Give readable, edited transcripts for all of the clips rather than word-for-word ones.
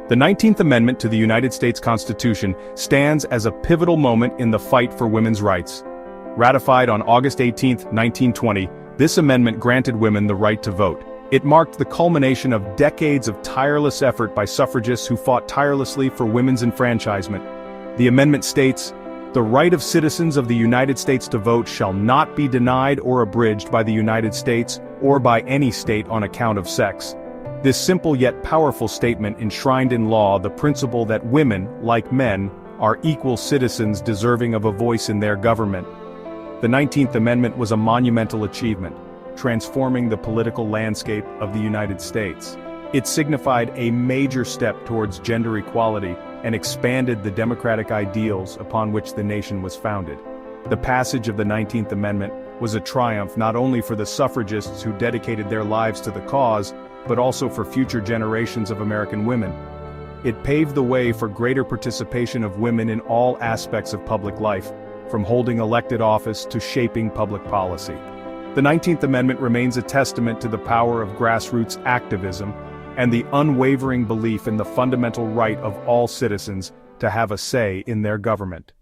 The 19th Amendment to the United States Constitution stands as a pivotal moment in the fight for women's rights. Ratified on August 18, 1920, this amendment granted women the right to vote. It marked the culmination of decades of tireless effort by suffragists who fought tirelessly for women's enfranchisement. The amendment states, "The right of citizens of the United States to vote shall not be denied or abridged by the United States or by any state on account of sex." This simple yet powerful statement enshrined in law the principle that women, like men, are equal citizens deserving of a voice in their government. The 19th Amendment was a monumental achievement, transforming the political landscape of the United States. It signified a major step towards gender equality and expanded the democratic ideals upon which the nation was founded. The passage of the 19th Amendment was a triumph not only for the suffragists who dedicated their lives to the cause, but also for future generations of American women. It paved the way for greater participation of women in all aspects of public life, from holding elected office to shaping public policy. The 19th Amendment remains a testament to the power of grassroots activism and the unwavering belief in the fundamental right of all citizens to have a say in their government.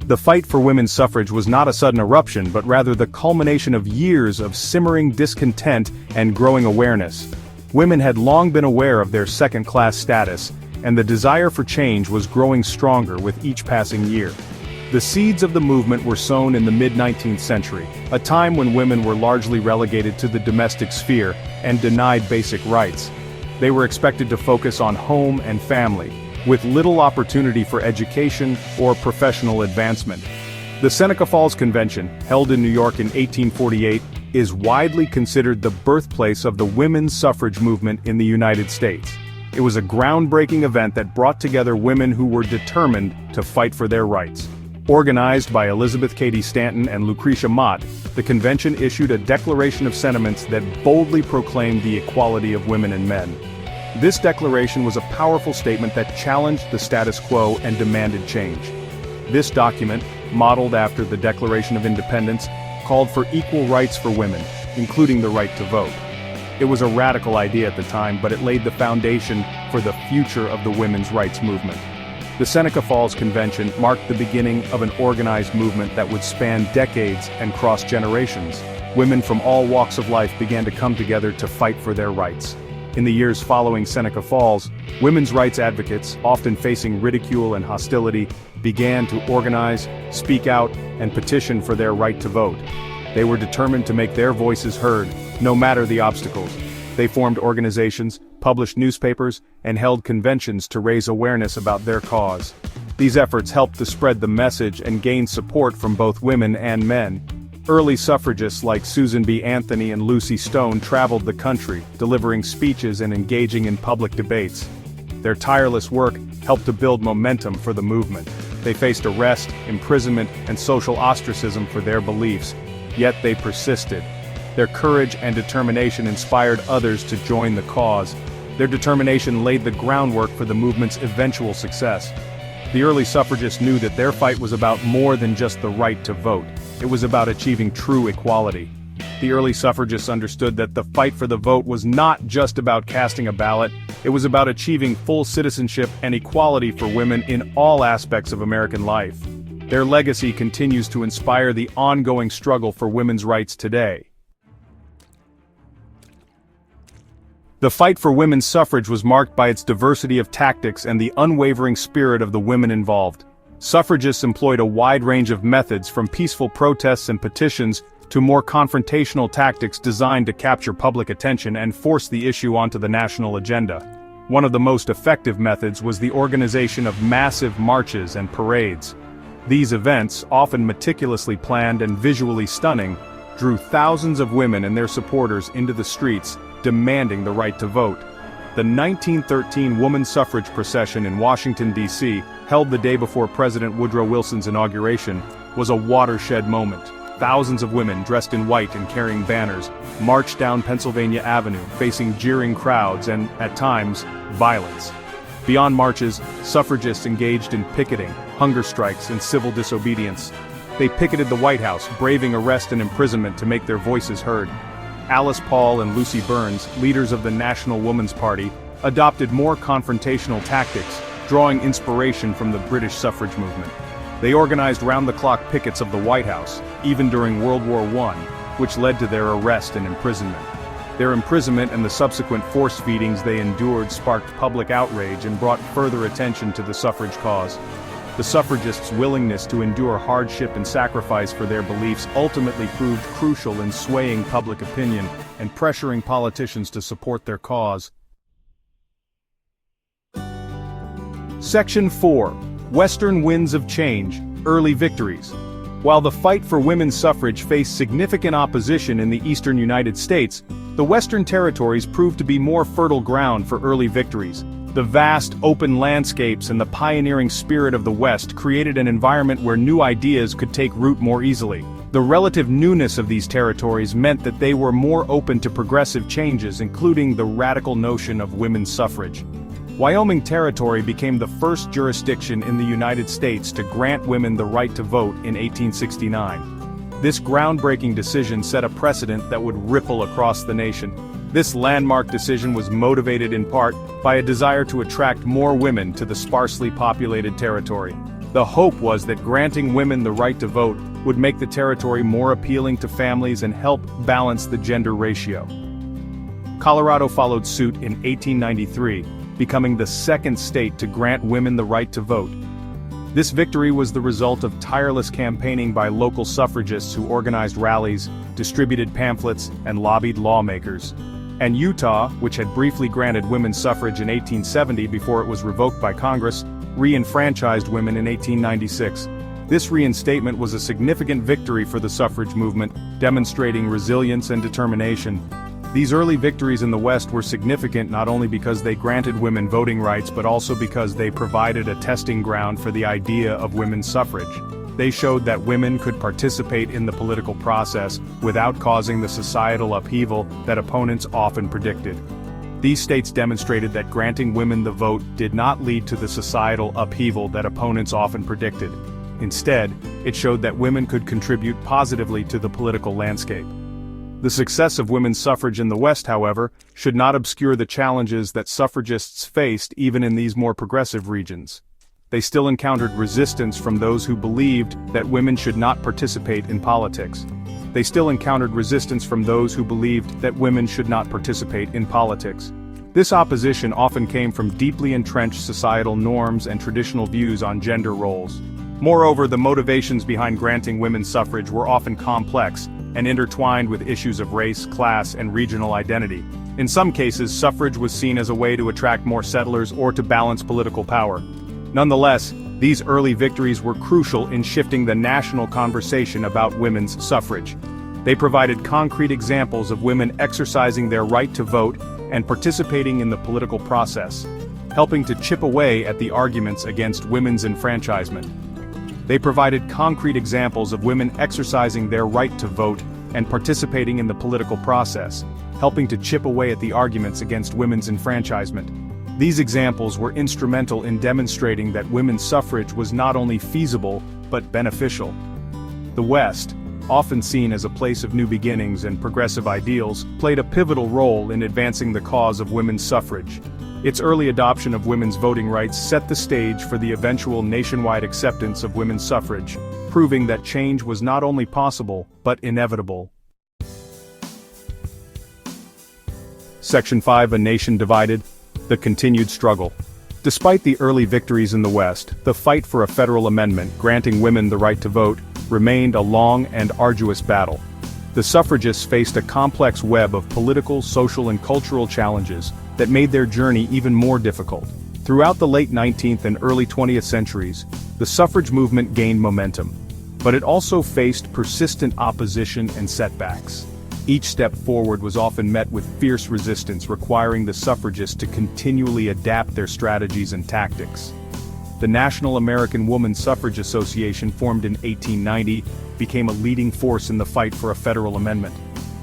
The fight for women's suffrage was not a sudden eruption, but rather the culmination of years of simmering discontent and growing awareness. Women had long been aware of their second-class status, and the desire for change was growing stronger with each passing year. The seeds of the movement were sown in the mid-19th century, a time when women were largely relegated to the domestic sphere and denied basic rights. They were expected to focus on home and family, with little opportunity for education or professional advancement. The Seneca Falls Convention, held in New York in 1848, is widely considered the birthplace of the women's suffrage movement in the United States. It was a groundbreaking event that brought together women who were determined to fight for their rights. Organized by Elizabeth Cady Stanton and Lucretia Mott, the convention issued a declaration of sentiments that boldly proclaimed the equality of women and men. This declaration was a powerful statement that challenged the status quo and demanded change. This document, modeled after the Declaration of Independence, called for equal rights for women, including the right to vote. It was a radical idea at the time, but it laid the foundation for the future of the women's rights movement. The Seneca Falls Convention marked the beginning of an organized movement that would span decades and cross generations. Women from all walks of life began to come together to fight for their rights. In the years following Seneca Falls, women's rights advocates, often facing ridicule and hostility, began to organize, speak out, and petition for their right to vote. They were determined to make their voices heard, no matter the obstacles. They formed organizations, published newspapers, and held conventions to raise awareness about their cause. These efforts helped to spread the message and gain support from both women and men. Early suffragists like Susan B. Anthony and Lucy Stone traveled the country, delivering speeches and engaging in public debates. Their tireless work helped to build momentum for the movement. They faced arrest, imprisonment, and social ostracism for their beliefs, yet they persisted. Their courage and determination inspired others to join the cause. Their determination laid the groundwork for the movement's eventual success. The early suffragists knew that their fight was about more than just the right to vote. It was about achieving true equality. The early suffragists understood that the fight for the vote was not just about casting a ballot, it was about achieving full citizenship and equality for women in all aspects of American life. Their legacy continues to inspire the ongoing struggle for women's rights today. The fight for women's suffrage was marked by its diversity of tactics and the unwavering spirit of the women involved. Suffragists employed a wide range of methods, from peaceful protests and petitions to more confrontational tactics designed to capture public attention and force the issue onto the national agenda. One of the most effective methods was the organization of massive marches and parades. These events, often meticulously planned and visually stunning, drew thousands of women and their supporters into the streets, demanding the right to vote. The 1913 Woman Suffrage Procession in Washington, D.C., held the day before President Woodrow Wilson's inauguration, was a watershed moment. Thousands of women dressed in white and carrying banners marched down Pennsylvania Avenue, facing jeering crowds and, at times, violence. Beyond marches, suffragists engaged in picketing, hunger strikes, and civil disobedience. They picketed the White House, braving arrest and imprisonment to make their voices heard. Alice Paul and Lucy Burns, leaders of the National Woman's Party, adopted more confrontational tactics, drawing inspiration from the British suffrage movement. They organized round-the-clock pickets of the White House, even during World War I, which led to their arrest and imprisonment. Their imprisonment and the subsequent force feedings they endured sparked public outrage and brought further attention to the suffrage cause. The suffragists' willingness to endure hardship and sacrifice for their beliefs ultimately proved crucial in swaying public opinion and pressuring politicians to support their cause. Section 4. Western Winds of Change, Early Victories. While the fight for women's suffrage faced significant opposition in the eastern United States, the Western territories proved to be more fertile ground for early victories. The vast, open landscapes and the pioneering spirit of the West created an environment where new ideas could take root more easily. The relative newness of these territories meant that they were more open to progressive changes, including the radical notion of women's suffrage. Wyoming Territory became the first jurisdiction in the United States to grant women the right to vote in 1869. This groundbreaking decision set a precedent that would ripple across the nation. This landmark decision was motivated in part by a desire to attract more women to the sparsely populated territory. The hope was that granting women the right to vote would make the territory more appealing to families and help balance the gender ratio. Colorado followed suit in 1893, becoming the second state to grant women the right to vote. This victory was the result of tireless campaigning by local suffragists who organized rallies, distributed pamphlets, and lobbied lawmakers. And Utah, which had briefly granted women's suffrage in 1870 before it was revoked by Congress, re-enfranchised women in 1896. This reinstatement was a significant victory for the suffrage movement, demonstrating resilience and determination. These early victories in the West were significant not only because they granted women voting rights but also because they provided a testing ground for the idea of women's suffrage. They showed that women could participate in the political process without causing the societal upheaval that opponents often predicted. These states demonstrated that granting women the vote did not lead to the societal upheaval that opponents often predicted. Instead, it showed that women could contribute positively to the political landscape. The success of women's suffrage in the West, however, should not obscure the challenges that suffragists faced even in these more progressive regions. They still encountered resistance from those who believed that women should not participate in politics. This opposition often came from deeply entrenched societal norms and traditional views on gender roles. Moreover, the motivations behind granting women's suffrage were often complex and intertwined with issues of race, class, and regional identity. In some cases, suffrage was seen as a way to attract more settlers or to balance political power. Nonetheless, these early victories were crucial in shifting the national conversation about women's suffrage. They provided concrete examples of women exercising their right to vote and participating in the political process, helping to chip away at the arguments against women's enfranchisement. They provided concrete examples of women exercising their right to vote and participating in the political process, helping to chip away at the arguments against women's enfranchisement. These examples were instrumental in demonstrating that women's suffrage was not only feasible, but beneficial. The West, often seen as a place of new beginnings and progressive ideals, played a pivotal role in advancing the cause of women's suffrage. Its early adoption of women's voting rights set the stage for the eventual nationwide acceptance of women's suffrage, proving that change was not only possible, but inevitable. Section 5. A Nation Divided. The Continued Struggle. Despite the early victories in the West, the fight for a federal amendment granting women the right to vote remained a long and arduous battle. The suffragists faced a complex web of political, social, and cultural challenges that made their journey even more difficult. Throughout the late 19th and early 20th centuries, the suffrage movement gained momentum, but it also faced persistent opposition and setbacks. Each step forward was often met with fierce resistance, requiring the suffragists to continually adapt their strategies and tactics. The National American Woman Suffrage Association, formed in 1890, became a leading force in the fight for a federal amendment.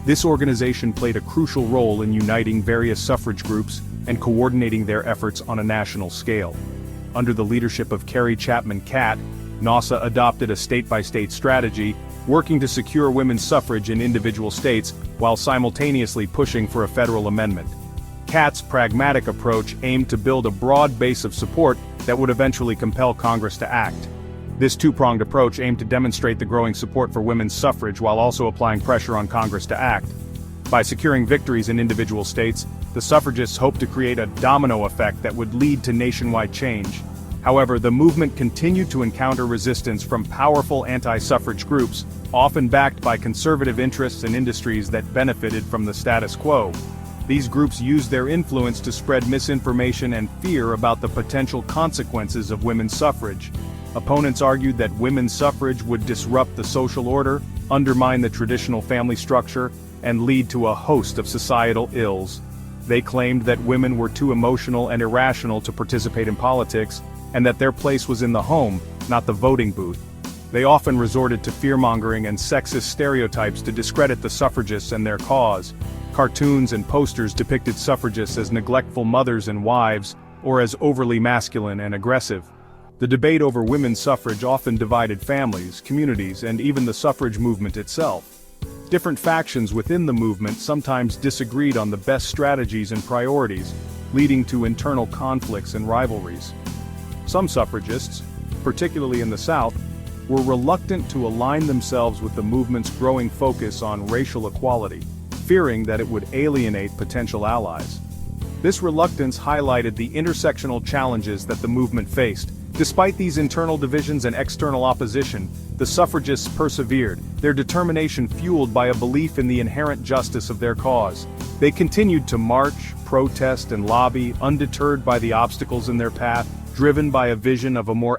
This organization played a crucial role in uniting various suffrage groups and coordinating their efforts on a national scale. Under the leadership of Carrie Chapman Catt, NAWSA adopted a state-by-state strategy, working to secure women's suffrage in individual states while simultaneously pushing for a federal amendment. Catt's pragmatic approach aimed to build a broad base of support that would eventually compel Congress to act. This two-pronged approach aimed to demonstrate the growing support for women's suffrage while also applying pressure on Congress to act. By securing victories in individual states, the suffragists hoped to create a domino effect that would lead to nationwide change. However, the movement continued to encounter resistance from powerful anti-suffrage groups, often backed by conservative interests and industries that benefited from the status quo. These groups used their influence to spread misinformation and fear about the potential consequences of women's suffrage. Opponents argued that women's suffrage would disrupt the social order, undermine the traditional family structure, and lead to a host of societal ills. They claimed that women were too emotional and irrational to participate in politics, and that their place was in the home, not the voting booth. They often resorted to fear-mongering and sexist stereotypes to discredit the suffragists and their cause. Cartoons and posters depicted suffragists as neglectful mothers and wives, or as overly masculine and aggressive. The debate over women's suffrage often divided families, communities, and even the suffrage movement itself. Different factions within the movement sometimes disagreed on the best strategies and priorities, leading to internal conflicts and rivalries. Some suffragists, particularly in the South, were reluctant to align themselves with the movement's growing focus on racial equality, fearing that it would alienate potential allies. This reluctance highlighted the intersectional challenges that the movement faced. Despite these internal divisions and external opposition, the suffragists persevered, their determination fueled by a belief in the inherent justice of their cause. They continued to march, protest, and lobby, undeterred by the obstacles in their path, driven by a vision of a more